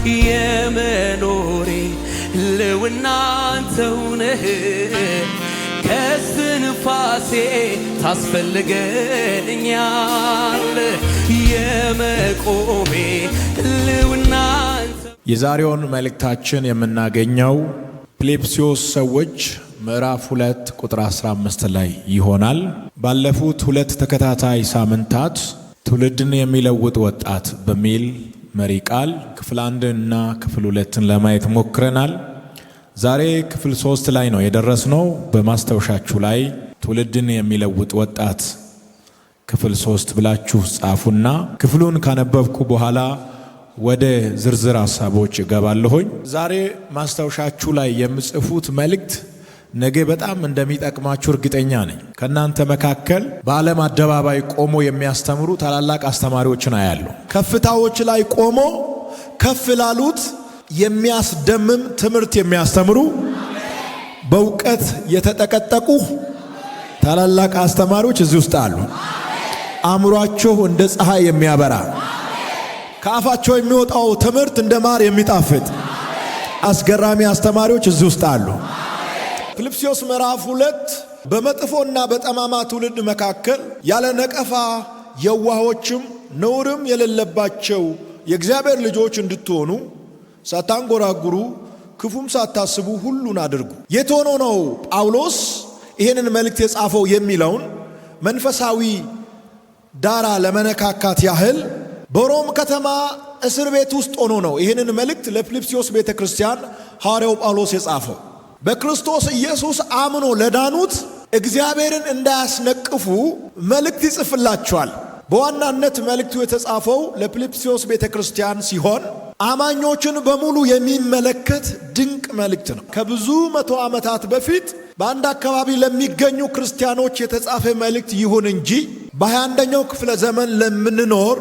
የመኖሬ ልውና አንተው ነህ ከስንፋሴ ታስፈልገኛል የመቆሜ ልውና የዛሬውን መልእክታችን የምናገኘው ፊልጵስዩስ ሰዎች ምዕራፍ 2 ቁጥር 15 ላይ ይሆናል። ባለፉት 2 ተከታታይ ሳምንታት ትውልድን የሚለውጥ ወጣት በሚል መሪ ቃል ክፍል 1 እና ክፍል 2 ለማየት ሞክረናል። ዛሬ ክፍል 3 ላይ ነው የደረስነው። በማስታወሻችሁ ላይ ትውልድን የሚለውጥ ወጣት ክፍል 3 ብላችሁ ጻፉና ክፍሉን ካነበብኩ በኋላ ወደ ዝርዝር ሐሳቦች እገባለሁኝ። ዛሬ ማስታወሻችሁ ላይ የምጽፉት መልእክት ነገ በጣም እንደሚጠቅማችሁ እርግጠኛ ነኝ። ከናንተ መካከል በዓለም አደባባይ ቆሞ የሚያስተምሩ ታላላቅ አስተማሪዎችን አያለሁ። ከፍታዎች ላይ ቆሞ ከፍ ላሉት የሚያስደምም ትምህርት የሚያስተምሩ በእውቀት የተጠቀጠቁ ታላላቅ አስተማሪዎች እዚህ ውስጥ አሉ። አእምሯቸው እንደ ፀሐይ የሚያበራ ከአፋቸው የሚወጣው ትምህርት እንደ ማር የሚጣፍጥ አስገራሚ አስተማሪዎች እዚህ ውስጥ አሉ። ፊልጵስዩስ ምዕራፍ 2 በመጥፎና በጠማማ ትውልድ መካከል ያለ ነቀፋ የዋሆችም ነውርም የሌለባቸው የእግዚአብሔር ልጆች እንድትሆኑ ሳታንጎራጉሩ ክፉም ሳታስቡ ሁሉን አድርጉ። የት ሆኖ ነው ጳውሎስ ይህንን መልእክት የጻፈው የሚለውን መንፈሳዊ ዳራ ለመነካካት ያህል በሮም ከተማ እስር ቤት ውስጥ ሆኖ ነው ይህንን መልእክት ለፊልጵስዩስ ቤተ ክርስቲያን ሐዋርያው ጳውሎስ የጻፈው። በክርስቶስ ኢየሱስ አምኖ ለዳኑት እግዚአብሔርን እንዳያስነቅፉ መልእክት ይጽፍላቸዋል። በዋናነት መልእክቱ የተጻፈው ለፊልጵስዩስ ቤተ ክርስቲያን ሲሆን አማኞችን በሙሉ የሚመለከት ድንቅ መልእክት ነው። ከብዙ 100 ዓመታት በፊት በአንድ አካባቢ ለሚገኙ ክርስቲያኖች የተጻፈ መልእክት ይሁን እንጂ በ21ኛው ክፍለ ዘመን ለምንኖር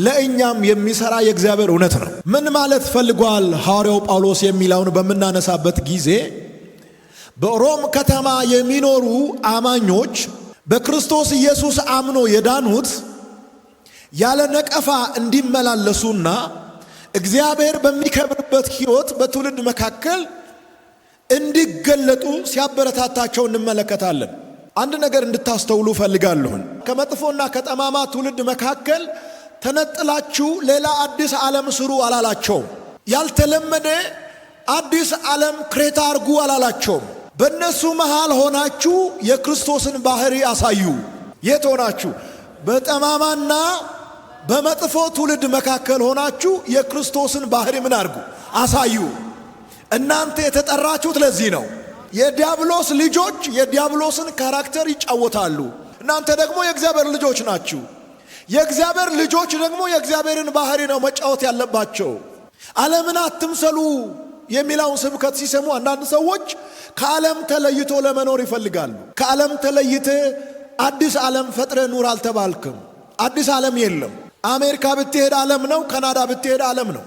ለእኛም የሚሰራ የእግዚአብሔር እውነት ነው። ምን ማለት ፈልጓል ሐዋርያው ጳውሎስ የሚለውን በምናነሳበት ጊዜ በሮም ከተማ የሚኖሩ አማኞች በክርስቶስ ኢየሱስ አምኖ የዳኑት ያለ ነቀፋ እንዲመላለሱና እግዚአብሔር በሚከብርበት ሕይወት በትውልድ መካከል እንዲገለጡ ሲያበረታታቸው እንመለከታለን። አንድ ነገር እንድታስተውሉ ፈልጋለሁን። ከመጥፎና ከጠማማ ትውልድ መካከል ተነጥላችሁ ሌላ አዲስ ዓለም ስሩ አላላቸውም። ያልተለመደ አዲስ ዓለም ክሬታ አርጉ አላላቸውም። በእነሱ መሃል ሆናችሁ የክርስቶስን ባህሪ አሳዩ። የት ሆናችሁ? በጠማማና በመጥፎ ትውልድ መካከል ሆናችሁ የክርስቶስን ባህሪ ምን አርጉ? አሳዩ። እናንተ የተጠራችሁት ለዚህ ነው። የዲያብሎስ ልጆች የዲያብሎስን ካራክተር ይጫወታሉ። እናንተ ደግሞ የእግዚአብሔር ልጆች ናችሁ። የእግዚአብሔር ልጆች ደግሞ የእግዚአብሔርን ባህሪ ነው መጫወት ያለባቸው። ዓለምን አትምሰሉ የሚለውን ስብከት ሲሰሙ አንዳንድ ሰዎች ከዓለም ተለይቶ ለመኖር ይፈልጋሉ። ከዓለም ተለይተ አዲስ ዓለም ፈጥረ ኑር አልተባልክም። አዲስ ዓለም የለም። አሜሪካ ብትሄድ ዓለም ነው። ካናዳ ብትሄድ ዓለም ነው።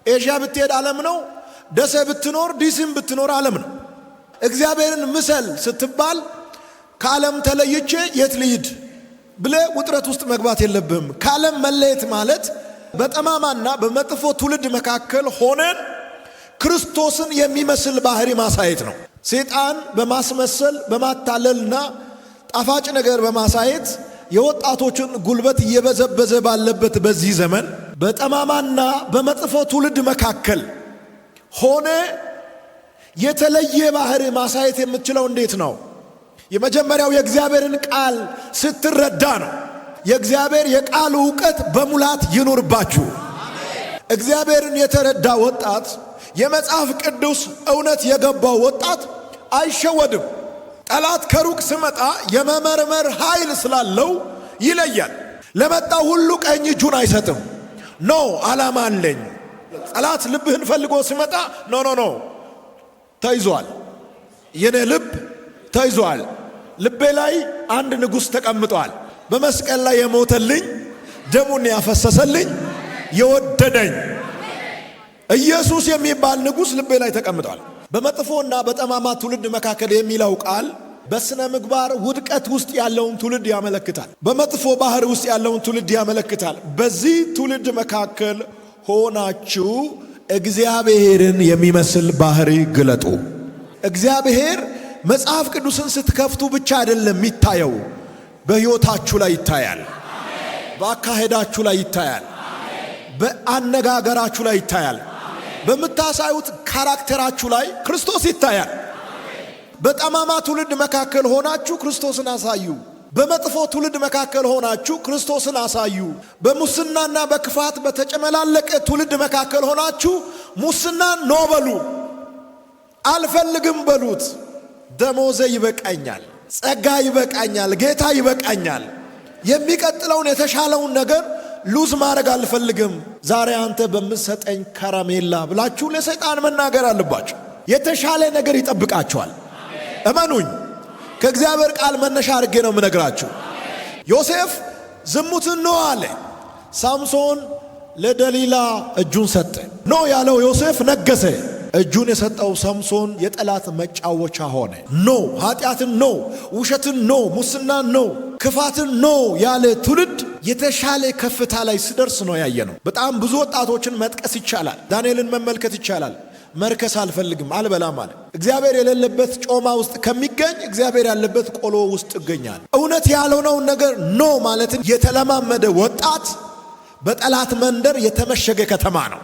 ኤዥያ ብትሄድ ዓለም ነው። ደሴ ብትኖር ዲሲም ብትኖር ዓለም ነው። እግዚአብሔርን ምሰል ስትባል ከዓለም ተለይቼ የት ልሂድ ብለ ውጥረት ውስጥ መግባት የለብህም። ከዓለም መለየት ማለት በጠማማና በመጥፎ ትውልድ መካከል ሆነን ክርስቶስን የሚመስል ባህሪ ማሳየት ነው። ሰይጣን በማስመሰል በማታለልና ጣፋጭ ነገር በማሳየት የወጣቶችን ጉልበት እየበዘበዘ ባለበት በዚህ ዘመን በጠማማና በመጥፎ ትውልድ መካከል ሆነ የተለየ ባህሪ ማሳየት የምትችለው እንዴት ነው? የመጀመሪያው የእግዚአብሔርን ቃል ስትረዳ ነው። የእግዚአብሔር የቃል ዕውቀት በሙላት ይኑርባችሁ። እግዚአብሔርን የተረዳ ወጣት፣ የመጽሐፍ ቅዱስ እውነት የገባው ወጣት አይሸወድም። ጠላት ከሩቅ ስመጣ የመመርመር ኃይል ስላለው ይለያል። ለመጣው ሁሉ ቀኝ እጁን አይሰጥም። ኖ ዓላማ አለኝ። ጠላት ልብህን ፈልጎ ሲመጣ ኖ ተይዟል። የኔ ልብ ተይዟል። ልቤ ላይ አንድ ንጉሥ ተቀምጧል። በመስቀል ላይ የሞተልኝ ደሙን ያፈሰሰልኝ የወደደኝ ኢየሱስ የሚባል ንጉሥ ልቤ ላይ ተቀምጧል። በመጥፎና በጠማማ ትውልድ መካከል የሚለው ቃል በስነ ምግባር ውድቀት ውስጥ ያለውን ትውልድ ያመለክታል። በመጥፎ ባህር ውስጥ ያለውን ትውልድ ያመለክታል። በዚህ ትውልድ መካከል ሆናችሁ እግዚአብሔርን የሚመስል ባህሪ ግለጡ። እግዚአብሔር መጽሐፍ ቅዱስን ስትከፍቱ ብቻ አይደለም የሚታየው፣ በሕይወታችሁ ላይ ይታያል። በአካሄዳችሁ ላይ ይታያል። በአነጋገራችሁ ላይ ይታያል። በምታሳዩት ካራክተራችሁ ላይ ክርስቶስ ይታያል። በጠማማ ትውልድ መካከል ሆናችሁ ክርስቶስን አሳዩ። በመጥፎ ትውልድ መካከል ሆናችሁ ክርስቶስን አሳዩ። በሙስናና በክፋት በተጨመላለቀ ትውልድ መካከል ሆናችሁ ሙስናን ኖ በሉ፣ አልፈልግም በሉት። ደሞዜ ይበቃኛል፣ ጸጋ ይበቃኛል፣ ጌታ ይበቃኛል፣ የሚቀጥለውን የተሻለውን ነገር ሉዝ ማድረግ አልፈልግም፣ ዛሬ አንተ በምትሰጠኝ ከረሜላ ብላችሁ ለሰይጣን መናገር አለባችሁ። የተሻለ ነገር ይጠብቃችኋል። እመኑኝ፣ ከእግዚአብሔር ቃል መነሻ አድርጌ ነው የምነግራችሁ። ዮሴፍ ዝሙትን ኖ አለ። ሳምሶን ለደሊላ እጁን ሰጠ። ኖ ያለው ዮሴፍ ነገሰ። እጁን የሰጠው ሳምሶን የጠላት መጫወቻ ሆነ። ኖ ኃጢአትን ኖ፣ ውሸትን ኖ፣ ሙስናን ኖ፣ ክፋትን ኖ ያለ ትውልድ የተሻለ ከፍታ ላይ ሲደርስ ነው ያየ ነው። በጣም ብዙ ወጣቶችን መጥቀስ ይቻላል። ዳንኤልን መመልከት ይቻላል። መርከስ አልፈልግም አልበላም አለ። እግዚአብሔር የሌለበት ጮማ ውስጥ ከሚገኝ እግዚአብሔር ያለበት ቆሎ ውስጥ ይገኛል። እውነት ያልሆነውን ነገር ኖ ማለትን የተለማመደ ወጣት በጠላት መንደር የተመሸገ ከተማ ነው።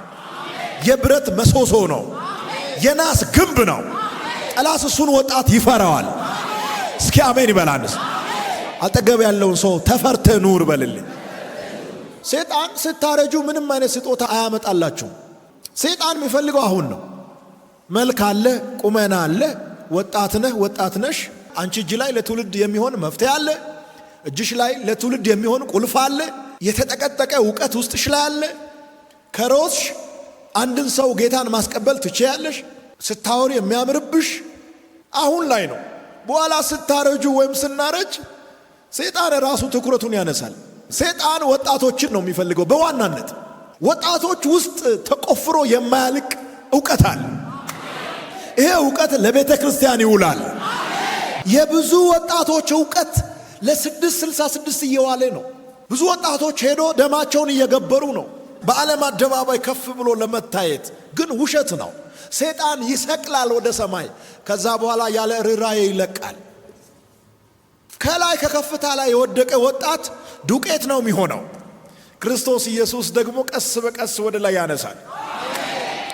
የብረት መሶሶ ነው። የናስ ግንብ ነው። ጠላት እሱን ወጣት ይፈራዋል። እስኪ አሜን ይበላንስ። አጠገብ ያለውን ሰው ተፈርተ ኑር በልልኝ። ሰይጣን ስታረጁ ምንም አይነት ስጦታ አያመጣላችሁ። ሰይጣን የሚፈልገው አሁን ነው። መልክ አለ፣ ቁመና አለ፣ ወጣት ነህ፣ ወጣት ነሽ። አንቺ እጅ ላይ ለትውልድ የሚሆን መፍትሄ አለ። እጅሽ ላይ ለትውልድ የሚሆን ቁልፍ አለ። የተጠቀጠቀ እውቀት ውስጥሽ ላይ አለ። ከሮስሽ አንድን ሰው ጌታን ማስቀበል ትችያለሽ። ስታወሪ የሚያምርብሽ አሁን ላይ ነው። በኋላ ስታረጁ ወይም ስናረጅ ሰይጣን ራሱ ትኩረቱን ያነሳል። ሰይጣን ወጣቶችን ነው የሚፈልገው በዋናነት። ወጣቶች ውስጥ ተቆፍሮ የማያልቅ እውቀት አለ። ይሄ እውቀት ለቤተ ክርስቲያን ይውላል። የብዙ ወጣቶች እውቀት ለ666 እየዋለ ነው። ብዙ ወጣቶች ሄዶ ደማቸውን እየገበሩ ነው በዓለም አደባባይ ከፍ ብሎ ለመታየት። ግን ውሸት ነው። ሰይጣን ይሰቅላል ወደ ሰማይ። ከዛ በኋላ ያለ ርኅራኄ ይለቃል። ከላይ ከከፍታ ላይ የወደቀ ወጣት ዱቄት ነው የሚሆነው። ክርስቶስ ኢየሱስ ደግሞ ቀስ በቀስ ወደ ላይ ያነሳል።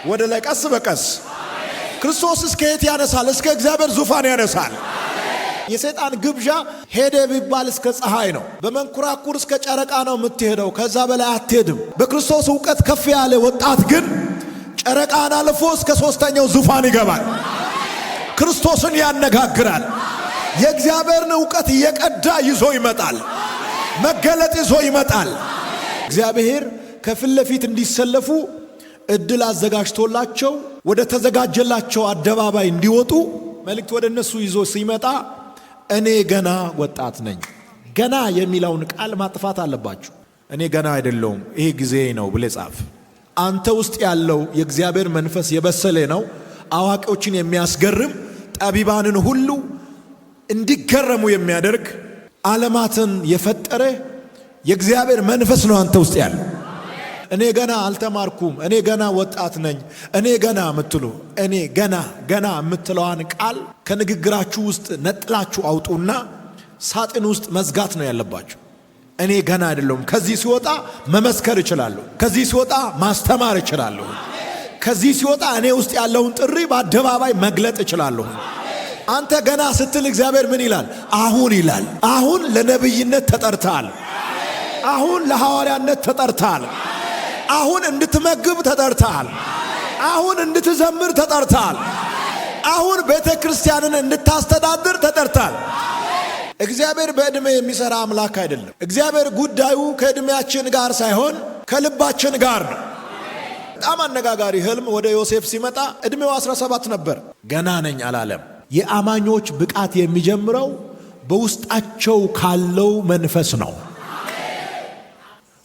ወደ ላይ ቀስ በቀስ ክርስቶስ እስከ የት ያነሳል? እስከ እግዚአብሔር ዙፋን ያነሳል። የሰይጣን ግብዣ ሄደ ቢባል እስከ ፀሐይ ነው። በመንኩራኩር እስከ ጨረቃ ነው የምትሄደው። ከዛ በላይ አትሄድም። በክርስቶስ እውቀት ከፍ ያለ ወጣት ግን ጨረቃን አልፎ እስከ ሶስተኛው ዙፋን ይገባል። ክርስቶስን ያነጋግራል። የእግዚአብሔርን እውቀት እየቀዳ ይዞ ይመጣል። መገለጥ ይዞ ይመጣል። እግዚአብሔር ከፊት ለፊት እንዲሰለፉ እድል አዘጋጅቶላቸው ወደ ተዘጋጀላቸው አደባባይ እንዲወጡ መልእክት ወደ እነሱ ይዞ ሲመጣ እኔ ገና ወጣት ነኝ። ገና የሚለውን ቃል ማጥፋት አለባችሁ። እኔ ገና አይደለሁም፣ ይሄ ጊዜ ነው ብለህ ጻፍ። አንተ ውስጥ ያለው የእግዚአብሔር መንፈስ የበሰለ ነው። አዋቂዎችን የሚያስገርም፣ ጠቢባንን ሁሉ እንዲገረሙ የሚያደርግ፣ ዓለማትን የፈጠረ የእግዚአብሔር መንፈስ ነው አንተ ውስጥ ያለው። እኔ ገና አልተማርኩም፣ እኔ ገና ወጣት ነኝ፣ እኔ ገና የምትሉ እኔ ገና የምትለዋን ቃል ከንግግራችሁ ውስጥ ነጥላችሁ አውጡና ሳጥን ውስጥ መዝጋት ነው ያለባችሁ። እኔ ገና አይደለሁም። ከዚህ ሲወጣ መመስከር እችላለሁ። ከዚህ ሲወጣ ማስተማር እችላለሁ። ከዚህ ሲወጣ እኔ ውስጥ ያለውን ጥሪ በአደባባይ መግለጥ እችላለሁ። አንተ ገና ስትል እግዚአብሔር ምን ይላል? አሁን ይላል። አሁን ለነብይነት ተጠርተሃል። አሁን ለሐዋርያነት ተጠርተሃል። አሁን እንድትመግብ ተጠርተሃል። አሁን እንድትዘምር ተጠርተሃል። አሁን ቤተ ክርስቲያንን እንድታስተዳድር ተጠርተሃል። እግዚአብሔር በዕድሜ የሚሰራ አምላክ አይደለም። እግዚአብሔር ጉዳዩ ከዕድሜያችን ጋር ሳይሆን ከልባችን ጋር ነው። በጣም አነጋጋሪ ህልም ወደ ዮሴፍ ሲመጣ ዕድሜው 17 ነበር። ገና ነኝ አላለም። የአማኞች ብቃት የሚጀምረው በውስጣቸው ካለው መንፈስ ነው።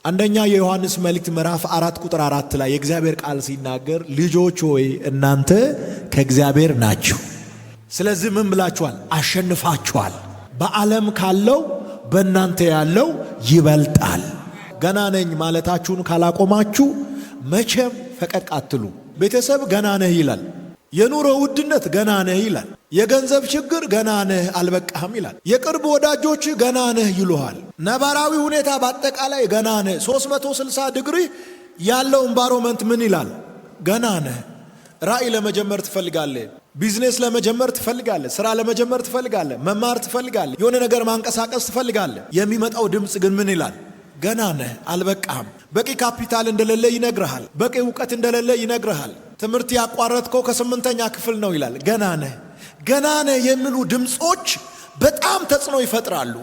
አንደኛ የዮሐንስ መልእክት ምዕራፍ 4 ቁጥር 4 ላይ የእግዚአብሔር ቃል ሲናገር ልጆች ሆይ እናንተ ከእግዚአብሔር ናችሁ፣ ስለዚህ ምን ብላችኋል? አሸንፋችኋል። በዓለም ካለው በእናንተ ያለው ይበልጣል። ገና ነኝ ማለታችሁን ካላቆማችሁ መቼም ፈቀቅ አትሉ። ቤተሰብ ገና ነህ ይላል። የኑሮ ውድነት ገና ነህ ይላል። የገንዘብ ችግር ገና ነህ አልበቃህም ይላል። የቅርብ ወዳጆች ገና ነህ ይሉሃል። ነባራዊ ሁኔታ በአጠቃላይ ገና ነህ። 360 ዲግሪ ያለው ኤንቫይሮንመንት ምን ይላል? ገና ነህ። ራእይ ለመጀመር ትፈልጋለህ። ቢዝነስ ለመጀመር ትፈልጋለህ። ስራ ለመጀመር ትፈልጋለህ። መማር ትፈልጋለህ። የሆነ ነገር ማንቀሳቀስ ትፈልጋለህ። የሚመጣው ድምፅ ግን ምን ይላል? ገና ነህ አልበቃህም። በቂ ካፒታል እንደሌለ ይነግርሃል። በቂ እውቀት እንደሌለ ይነግርሃል። ትምህርት ያቋረጥከው ከ8ኛ ክፍል ነው ይላል። ገና ነህ ገና ነህ የሚሉ ድምጾች በጣም ተጽዕኖ ይፈጥራሉ።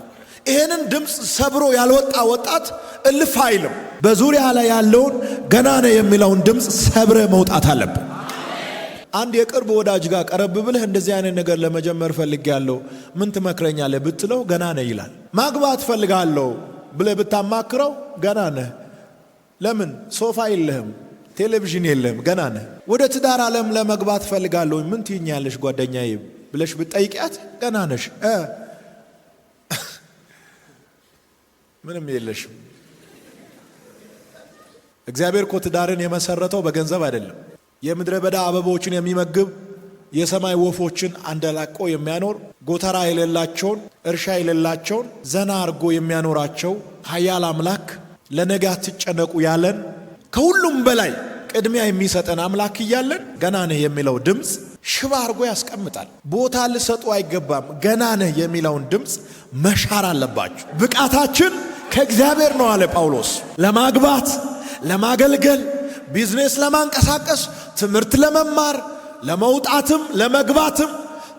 ይሄንን ድምፅ ሰብሮ ያልወጣ ወጣት እልፍ አይልም። በዙሪያ ላይ ያለውን ገና ነህ የሚለውን ድምፅ ሰብረ መውጣት አለብን። አንድ የቅርብ ወዳጅ ጋር ቀረብ ብለህ እንደዚህ አይነት ነገር ለመጀመር ፈልጌያለሁ ምን ትመክረኛለህ ብትለው ገና ነህ ይላል። ማግባት ፈልጋለሁ ብለህ ብታማክረው ገና ነህ። ለምን? ሶፋ የለህም፣ ቴሌቪዥን የለህም፣ ገና ነህ። ወደ ትዳር ዓለም ለመግባት ፈልጋለሁ ምን ትይኛለሽ ጓደኛዬ ብለሽ ብትጠይቂያት ገና ነሽ። ምንም የለሽም። እግዚአብሔር እኮ ትዳርን የመሰረተው በገንዘብ አይደለም። የምድረ በዳ አበቦችን የሚመግብ የሰማይ ወፎችን አንደላቆ የሚያኖር ጎተራ የሌላቸውን እርሻ የሌላቸውን ዘና አርጎ የሚያኖራቸው ኃያል አምላክ ለነገ አትጨነቁ ያለን ከሁሉም በላይ ቅድሚያ የሚሰጠን አምላክ እያለን ገና ነህ የሚለው ድምፅ ሽባ አርጎ ያስቀምጣል። ቦታ ልሰጡ አይገባም። ገና ነህ የሚለውን ድምፅ መሻር አለባችሁ። ብቃታችን ከእግዚአብሔር ነው አለ ጳውሎስ። ለማግባት፣ ለማገልገል፣ ቢዝነስ ለማንቀሳቀስ፣ ትምህርት ለመማር፣ ለመውጣትም ለመግባትም፣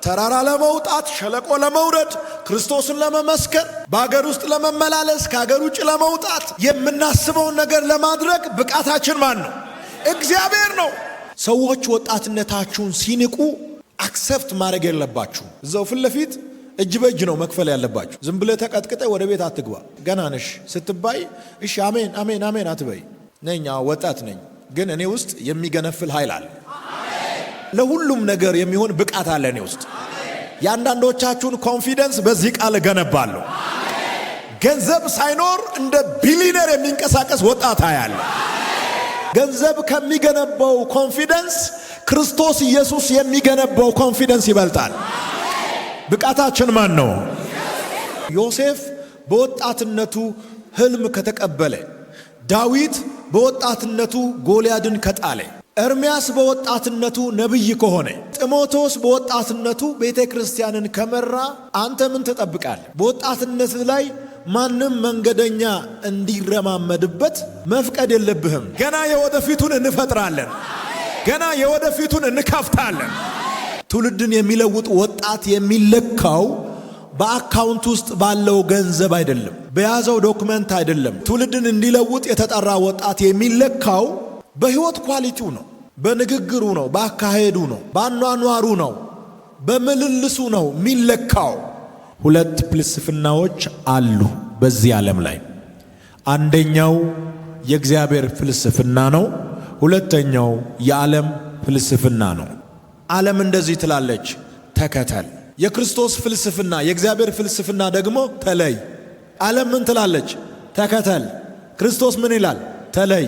ተራራ ለመውጣት፣ ሸለቆ ለመውረድ፣ ክርስቶስን ለመመስከር፣ በአገር ውስጥ ለመመላለስ፣ ከአገር ውጭ ለመውጣት፣ የምናስበውን ነገር ለማድረግ ብቃታችን ማን ነው? እግዚአብሔር ነው። ሰዎች ወጣትነታችሁን ሲንቁ አክሰፕት ማድረግ የለባችሁ። እዛው ፊት ለፊት እጅ በእጅ ነው መክፈል ያለባችሁ። ዝም ብለህ ተቀጥቅጠ ወደ ቤት አትግባ። ገና ነሽ ስትባይ እሺ አሜን አሜን አሜን አትበይ። ነኝ ወጣት ነኝ፣ ግን እኔ ውስጥ የሚገነፍል ኃይል አለ። ለሁሉም ነገር የሚሆን ብቃት አለ እኔ ውስጥ። የአንዳንዶቻችሁን ኮንፊደንስ በዚህ ቃል እገነባለሁ። ገንዘብ ሳይኖር እንደ ቢሊነር የሚንቀሳቀስ ወጣት ያለ ገንዘብ ከሚገነባው ኮንፊደንስ ክርስቶስ ኢየሱስ የሚገነባው ኮንፊደንስ ይበልጣል። ብቃታችን ማን ነው? ዮሴፍ በወጣትነቱ ህልም ከተቀበለ፣ ዳዊት በወጣትነቱ ጎልያድን ከጣለ፣ ኤርምያስ በወጣትነቱ ነብይ ከሆነ፣ ጢሞቴዎስ በወጣትነቱ ቤተ ክርስቲያንን ከመራ አንተ ምን ትጠብቃለህ? በወጣትነት ላይ ማንም መንገደኛ እንዲረማመድበት መፍቀድ የለብህም። ገና የወደፊቱን እንፈጥራለን። ገና የወደፊቱን እንከፍታለን። ትውልድን የሚለውጥ ወጣት የሚለካው በአካውንት ውስጥ ባለው ገንዘብ አይደለም፣ በያዘው ዶክመንት አይደለም። ትውልድን እንዲለውጥ የተጠራ ወጣት የሚለካው በህይወት ኳሊቲው ነው፣ በንግግሩ ነው፣ በአካሄዱ ነው፣ በአኗኗሩ ነው፣ በምልልሱ ነው የሚለካው። ሁለት ፍልስፍናዎች አሉ በዚህ ዓለም ላይ። አንደኛው የእግዚአብሔር ፍልስፍና ነው። ሁለተኛው የዓለም ፍልስፍና ነው። ዓለም እንደዚህ ትላለች፣ ተከተል። የክርስቶስ ፍልስፍና የእግዚአብሔር ፍልስፍና ደግሞ ተለይ። ዓለም ምን ትላለች? ተከተል። ክርስቶስ ምን ይላል? ተለይ።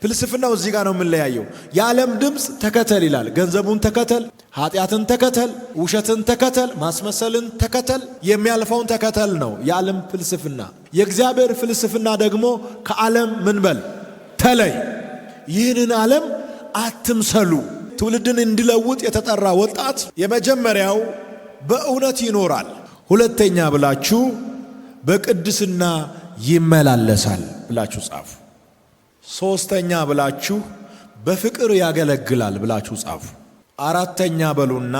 ፍልስፍናው እዚህ ጋር ነው የምንለያየው። የዓለም ድምፅ ተከተል ይላል። ገንዘቡን ተከተል፣ ኃጢአትን ተከተል፣ ውሸትን ተከተል፣ ማስመሰልን ተከተል፣ የሚያልፈውን ተከተል ነው የዓለም ፍልስፍና። የእግዚአብሔር ፍልስፍና ደግሞ ከዓለም ምን በል? ተለይ። ይህንን ዓለም አትምሰሉ። ትውልድን እንዲለውጥ የተጠራ ወጣት የመጀመሪያው በእውነት ይኖራል፣ ሁለተኛ ብላችሁ በቅድስና ይመላለሳል ብላችሁ ጻፉ። ሶስተኛ ብላችሁ በፍቅር ያገለግላል ብላችሁ ጻፉ። አራተኛ በሉና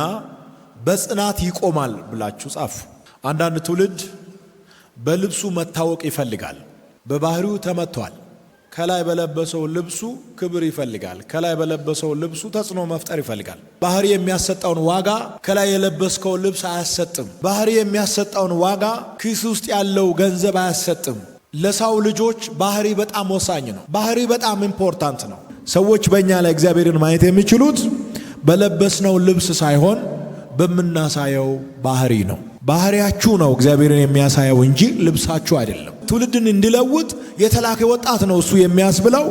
በጽናት ይቆማል ብላችሁ ጻፉ። አንዳንድ ትውልድ በልብሱ መታወቅ ይፈልጋል። በባህሪው ተመቷል። ከላይ በለበሰው ልብሱ ክብር ይፈልጋል። ከላይ በለበሰው ልብሱ ተጽዕኖ መፍጠር ይፈልጋል። ባህሪ የሚያሰጣውን ዋጋ ከላይ የለበስከው ልብስ አያሰጥም። ባህሪ የሚያሰጣውን ዋጋ ኪስ ውስጥ ያለው ገንዘብ አያሰጥም። ለሰው ልጆች ባህሪ በጣም ወሳኝ ነው። ባህሪ በጣም ኢምፖርታንት ነው። ሰዎች በእኛ ላይ እግዚአብሔርን ማየት የሚችሉት በለበስነው ልብስ ሳይሆን በምናሳየው ባህሪ ነው። ባህሪያችሁ ነው እግዚአብሔርን የሚያሳየው እንጂ ልብሳችሁ አይደለም። ትውልድን እንዲለውጥ የተላከ ወጣት ነው እሱ የሚያስብለው።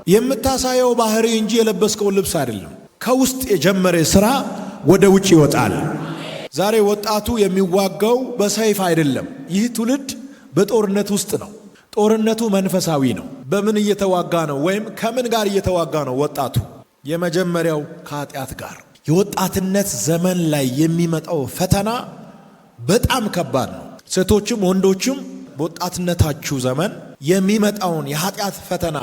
የምታሳየው ባህሪ እንጂ የለበስከው ልብስ አይደለም። ከውስጥ የጀመረ ስራ ወደ ውጭ ይወጣል። ዛሬ ወጣቱ የሚዋጋው በሰይፍ አይደለም። ይህ ትውልድ በጦርነት ውስጥ ነው። ጦርነቱ መንፈሳዊ ነው። በምን እየተዋጋ ነው? ወይም ከምን ጋር እየተዋጋ ነው? ወጣቱ የመጀመሪያው ከኃጢአት ጋር። የወጣትነት ዘመን ላይ የሚመጣው ፈተና በጣም ከባድ ነው። ሴቶችም ወንዶችም በወጣትነታችሁ ዘመን የሚመጣውን የኃጢአት ፈተና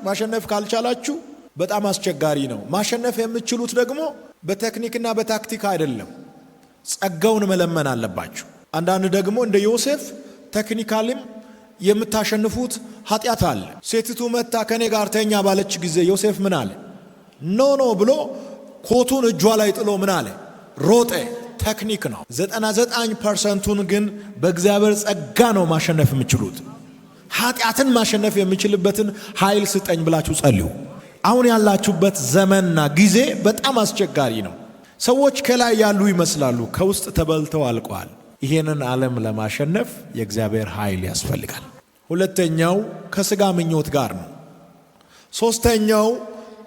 ማሸነፍ ካልቻላችሁ በጣም አስቸጋሪ ነው። ማሸነፍ የምትችሉት ደግሞ በቴክኒክና በታክቲክ አይደለም፣ ጸጋውን መለመን አለባችሁ። አንዳንድ ደግሞ እንደ ዮሴፍ ቴክኒካልም የምታሸንፉት ኃጢአት አለ። ሴቲቱ መታ ከኔ ጋር ተኛ ባለች ጊዜ ዮሴፍ ምን አለ? ኖ ብሎ ኮቱን እጇ ላይ ጥሎ ምን አለ? ሮጠ። ቴክኒክ ነው። 99%ቱን ግን በእግዚአብሔር ጸጋ ነው ማሸነፍ የምችሉት። ኃጢአትን ማሸነፍ የምችልበትን ኃይል ስጠኝ ብላችሁ ጸልዩ። አሁን ያላችሁበት ዘመንና ጊዜ በጣም አስቸጋሪ ነው። ሰዎች ከላይ ያሉ ይመስላሉ፣ ከውስጥ ተበልተው አልቀዋል። ይሄንን ዓለም ለማሸነፍ የእግዚአብሔር ኃይል ያስፈልጋል። ሁለተኛው ከሥጋ ምኞት ጋር ነው። ሶስተኛው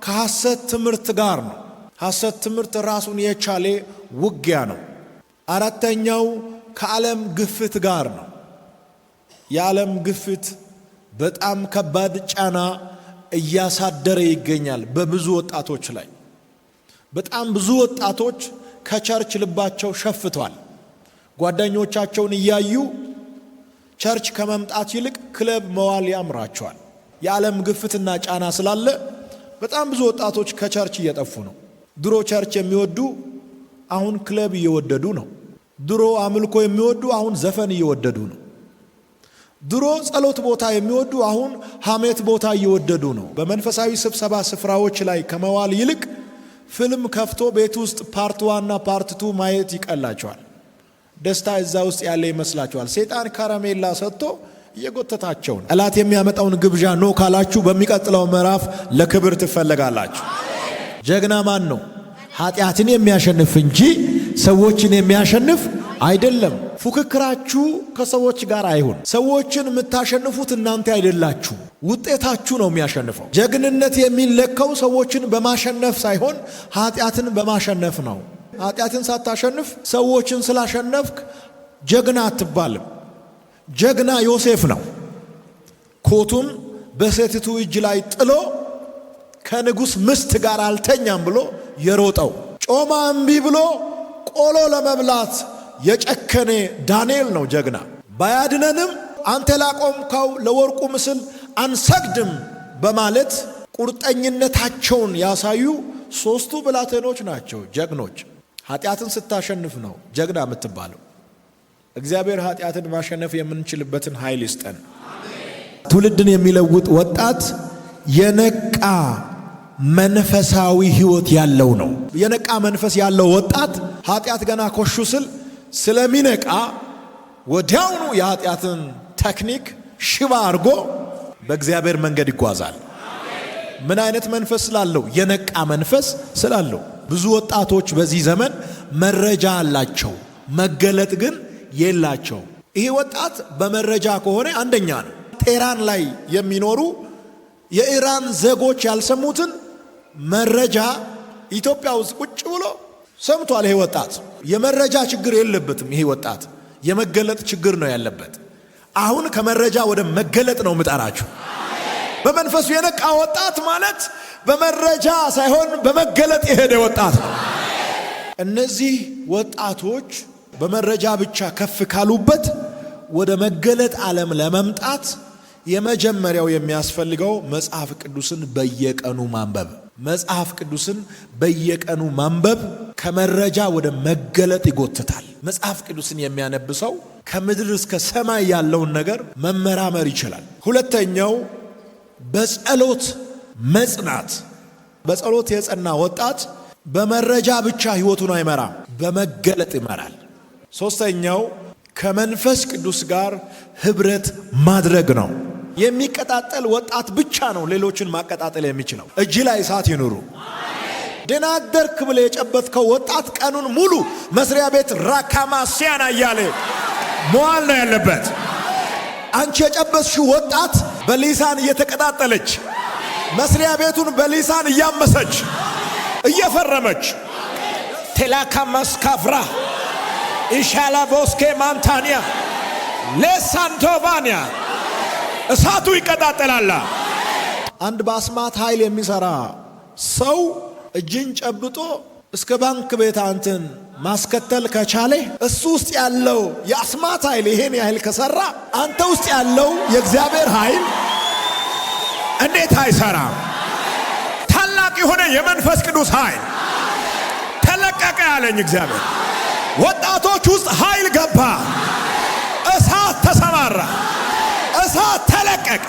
ከሐሰት ትምህርት ጋር ነው። ሐሰት ትምህርት ራሱን የቻለ ውጊያ ነው። አራተኛው ከዓለም ግፍት ጋር ነው። የዓለም ግፍት በጣም ከባድ ጫና እያሳደረ ይገኛል በብዙ ወጣቶች ላይ። በጣም ብዙ ወጣቶች ከቸርች ልባቸው ሸፍቷል። ጓደኞቻቸውን እያዩ ቸርች ከመምጣት ይልቅ ክለብ መዋል ያምራቸዋል። የዓለም ግፍትና ጫና ስላለ በጣም ብዙ ወጣቶች ከቸርች እየጠፉ ነው። ድሮ ቸርች የሚወዱ አሁን ክለብ እየወደዱ ነው። ድሮ አምልኮ የሚወዱ አሁን ዘፈን እየወደዱ ነው። ድሮ ጸሎት ቦታ የሚወዱ አሁን ሐሜት ቦታ እየወደዱ ነው። በመንፈሳዊ ስብሰባ ስፍራዎች ላይ ከመዋል ይልቅ ፊልም ከፍቶ ቤት ውስጥ ፓርት 1 እና ፓርት 2 ማየት ይቀላቸዋል። ደስታ እዛ ውስጥ ያለ ይመስላቸዋል። ሰይጣን ካራሜላ ሰጥቶ እየጎተታቸው ነው። ጠላት የሚያመጣውን ግብዣ ኖ ካላችሁ በሚቀጥለው ምዕራፍ ለክብር ትፈለጋላችሁ። ጀግና ማን ነው? ኃጢአትን የሚያሸንፍ እንጂ ሰዎችን የሚያሸንፍ አይደለም። ፉክክራችሁ ከሰዎች ጋር አይሁን። ሰዎችን የምታሸንፉት እናንተ አይደላችሁ፣ ውጤታችሁ ነው የሚያሸንፈው። ጀግንነት የሚለካው ሰዎችን በማሸነፍ ሳይሆን ኃጢአትን በማሸነፍ ነው። ኃጢአትን ሳታሸንፍ ሰዎችን ስላሸነፍክ ጀግና አትባልም። ጀግና ዮሴፍ ነው። ኮቱን በሴቲቱ እጅ ላይ ጥሎ ከንጉሥ ምስት ጋር አልተኛም ብሎ የሮጠው፣ ጮማ እምቢ ብሎ ቆሎ ለመብላት የጨከነ ዳንኤል ነው ጀግና። ባያድነንም አንተ ላቆምከው ለወርቁ ምስል አንሰግድም በማለት ቁርጠኝነታቸውን ያሳዩ 3ቱ ብላቴኖች ናቸው ጀግኖች። ኃጢአትን ስታሸንፍ ነው ጀግና የምትባለው። እግዚአብሔር ኃጢአትን ማሸነፍ የምንችልበትን ኃይል ይስጠን። ትውልድን የሚለውጥ ወጣት የነቃ መንፈሳዊ ሕይወት ያለው ነው። የነቃ መንፈስ ያለው ወጣት ኃጢአት ገና ኮሹ ስል ስለሚነቃ ወዲያውኑ የኃጢአትን ቴክኒክ ሽባ አድርጎ በእግዚአብሔር መንገድ ይጓዛል። ምን አይነት መንፈስ ስላለው? የነቃ መንፈስ ስላለው። ብዙ ወጣቶች በዚህ ዘመን መረጃ አላቸው፣ መገለጥ ግን የላቸው። ይሄ ወጣት በመረጃ ከሆነ አንደኛ ነው። ቴህራን ላይ የሚኖሩ የኢራን ዜጎች ያልሰሙትን መረጃ ኢትዮጵያ ውስጥ ቁጭ ብሎ ሰምቷል። ይሄ ወጣት የመረጃ ችግር የለበትም። ይሄ ወጣት የመገለጥ ችግር ነው ያለበት። አሁን ከመረጃ ወደ መገለጥ ነው ምጣራችሁ። በመንፈሱ የነቃ ወጣት ማለት በመረጃ ሳይሆን በመገለጥ የሄደ ወጣት ነው። እነዚህ ወጣቶች በመረጃ ብቻ ከፍ ካሉበት ወደ መገለጥ ዓለም ለመምጣት የመጀመሪያው የሚያስፈልገው መጽሐፍ ቅዱስን በየቀኑ ማንበብ። መጽሐፍ ቅዱስን በየቀኑ ማንበብ ከመረጃ ወደ መገለጥ ይጎትታል። መጽሐፍ ቅዱስን የሚያነብ ሰው ከምድር እስከ ሰማይ ያለውን ነገር መመራመር ይችላል። ሁለተኛው በጸሎት መጽናት። በጸሎት የጸና ወጣት በመረጃ ብቻ ሕይወቱን አይመራም፣ በመገለጥ ይመራል። ሶስተኛው ከመንፈስ ቅዱስ ጋር ኅብረት ማድረግ ነው። የሚቀጣጠል ወጣት ብቻ ነው ሌሎችን ማቀጣጠል የሚችለው። እጅ ላይ እሳት ይኑሩ። ደህና አደርክ ብለህ የጨበጥከው ወጣት ቀኑን ሙሉ መስሪያ ቤት ራካማ ሲያና እያለ መዋል ነው ያለበት። አንቺ የጨበጥሽው ወጣት በሊሳን እየተቀጣጠለች መስሪያ ቤቱን በሊሳን እያመሰች እየፈረመች ቴላካማስካፍራ ኢሻላቦስኬ ማንታኒያ ለሳንቶቫኒያ እሳቱ ይቀጣጠላል። አንድ በአስማት ኃይል የሚሰራ ሰው እጅን ጨብጦ እስከ ባንክ ቤት አንተን ማስከተል ከቻለ እሱ ውስጥ ያለው የአስማት ኃይል ይሄን ያህል ከሰራ አንተ ውስጥ ያለው የእግዚአብሔር ኃይል እንዴት አይሰራም? ታላቅ የሆነ የመንፈስ ቅዱስ ኃይል ተለቀቀ ያለኝ እግዚአብሔር። ወጣቶች ውስጥ ኃይል ገባ፣ እሳት ተሰማራ፣ እሳት ተለቀቀ።